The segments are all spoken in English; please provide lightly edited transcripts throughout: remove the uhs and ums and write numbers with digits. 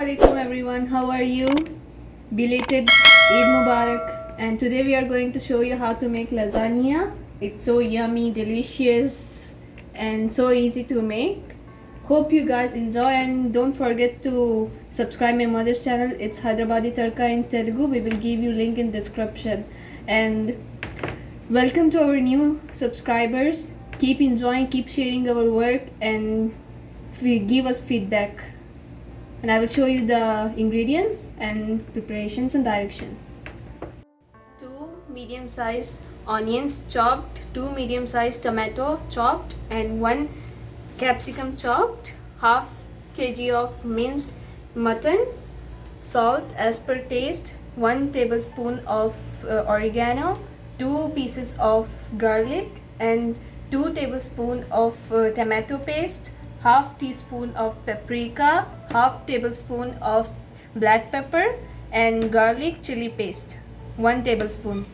Assalamualaikum everyone, how are you? Belated Eid Mubarak, and today we are going to show you how to make lasagna. It's so yummy, delicious and so easy to make. Hope you guys enjoy, and don't forget to subscribe my mother's channel. It's Hyderabadi Tadka in Telugu. We will give you link in description. And welcome to our new subscribers. Keep enjoying, keep sharing our work, and give us feedback. And I will show you the ingredients and preparations and directions. 2 medium-sized onions chopped, 2 medium-sized tomato chopped, and 1 capsicum chopped, half kg of minced mutton, salt as per taste, 1 tablespoon of oregano, 2 pieces of garlic, and 2 tablespoon of tomato paste, half teaspoon of paprika, half tablespoon of black pepper, and garlic chili paste, 1 tablespoon.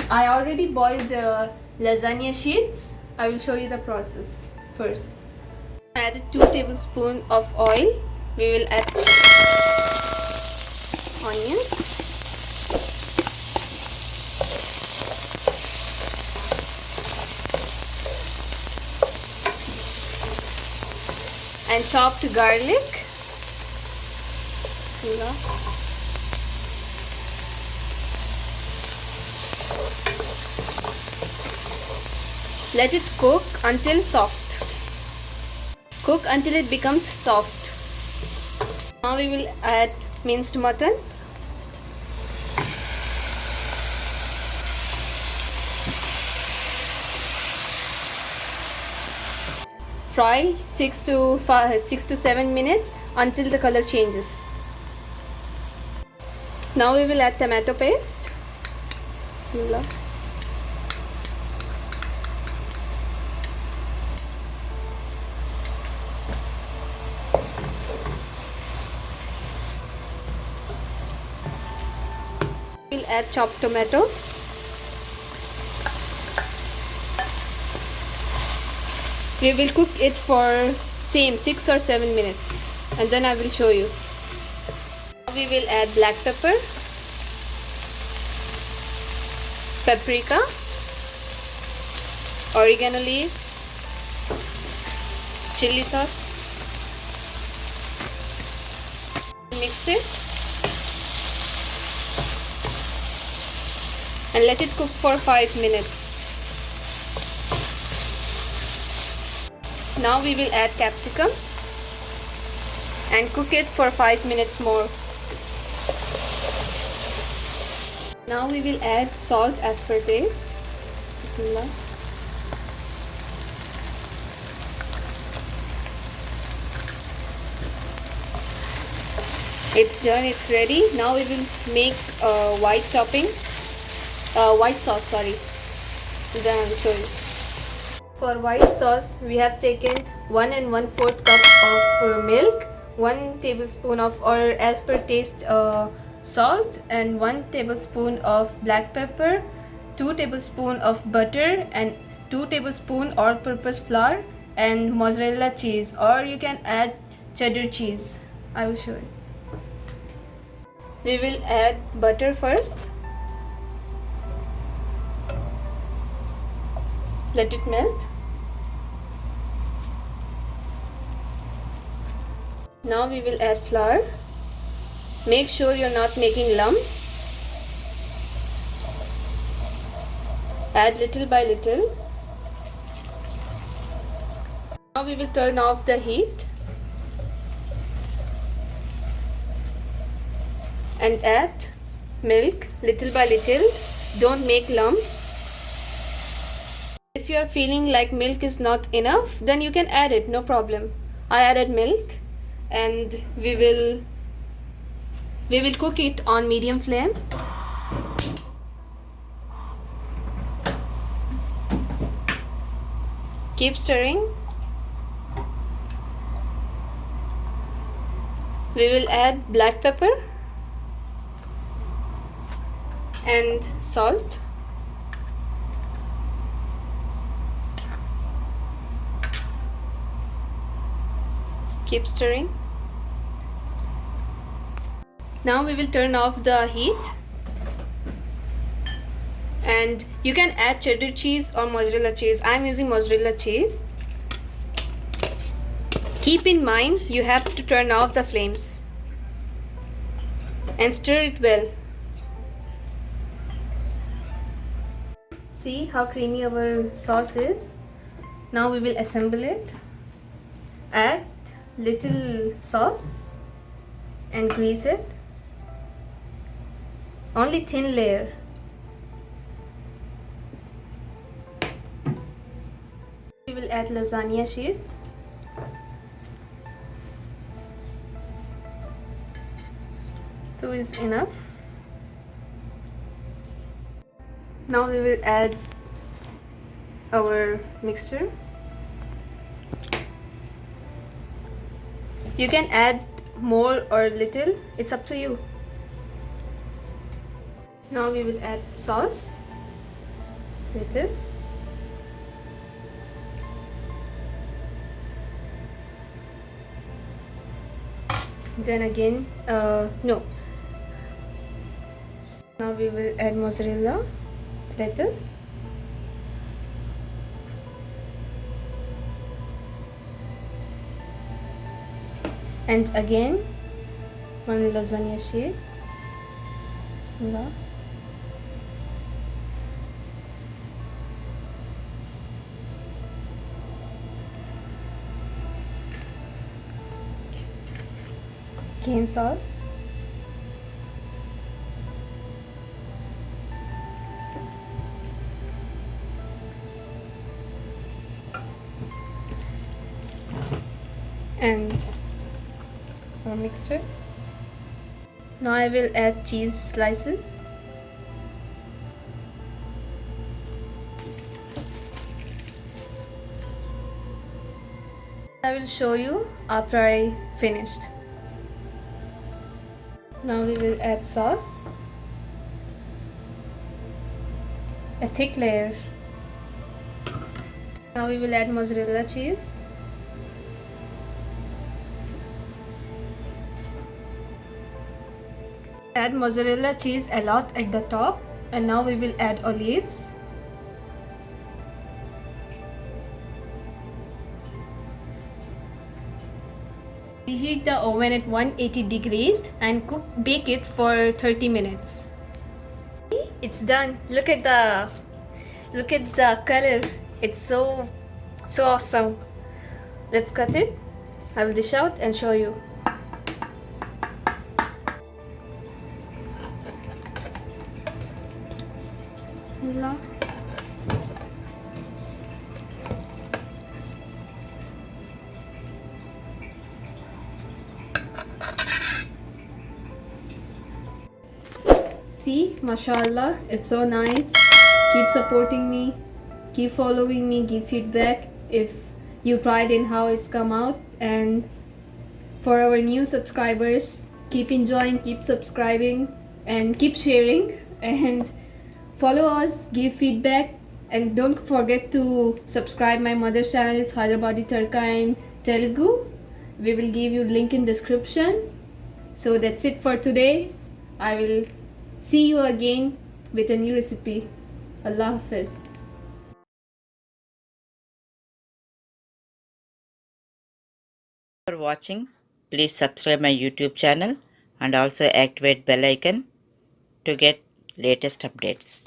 I already boiled the lasagna sheets. I will show you the process first. Add 2 tablespoons of oil. We will add onions, and chopped garlic. Let it cook until soft. Cook until it becomes soft. Now we will add minced mutton. Fry 6 to 7 minutes until the color changes. Now we will add tomato paste. Bismillah. We'll add chopped tomatoes. We will cook it for same 6 or 7 minutes, and then I will show you. Now we will add black pepper, paprika, oregano leaves, chili sauce. Mix it and let it cook for 5 minutes. Now we will add capsicum and cook it for 5 minutes more. Now we will add salt as per taste. Bismillah. It's done, it's ready. Now we will make white sauce, sorry. Then I will show you. For white sauce, we have taken 1 1/4 cup of milk, 1 tablespoon of, or as per taste, salt, and 1 tablespoon of black pepper, 2 tablespoon of butter, and 2 tablespoon all-purpose flour, and mozzarella cheese, or you can add cheddar cheese. I will show you. We will add butter first. Let it melt. Now we will add flour. Make sure you're not making lumps. Add little by little. Now we will turn off the heat and add milk little by little. Don't make lumps. If you are feeling like milk is not enough, then you can add it, no problem. I added milk, and we will cook it on medium flame. Keep stirring. We will add black pepper and salt. Keep stirring. Now we will turn off the heat, and you can add cheddar cheese or mozzarella cheese. I'm using mozzarella cheese. Keep in mind you have to turn off the flames and stir it well. See how creamy our sauce is. Now we will assemble it. Add little sauce and grease it. Only thin layer. We will add lasagna sheets. Two is enough. Now we will add our mixture. You can add more or little, it's up to you. Now we will add sauce, little. Then again, no. Now we will add mozzarella, little. And again, one lasagna sheet. Bismillah. Cane sauce. And our mixture. Now I will add cheese slices. I will show you after I finished. Now we will add sauce, a thick layer. Now we will add mozzarella cheese. Add mozzarella cheese a lot at the top, and now we will add olives. Preheat the oven at 180 degrees and bake it for 30 minutes. It's done. Look at the color. It's so awesome. Let's cut it. I will dish out and show you. Bismillah. See, mashallah, it's so nice. Keep supporting me, keep following me, give feedback if you tried in how it's come out. And for our new subscribers, keep enjoying, keep subscribing, and keep sharing, and follow us, give feedback, and don't forget to subscribe my mother's channel. It's Hyderabadi, Tadka and Telugu. We will give you link in description. So that's it for today. I will see you again with a new recipe. Allah Hafiz. For watching, please subscribe my YouTube channel and also activate bell icon to get latest updates.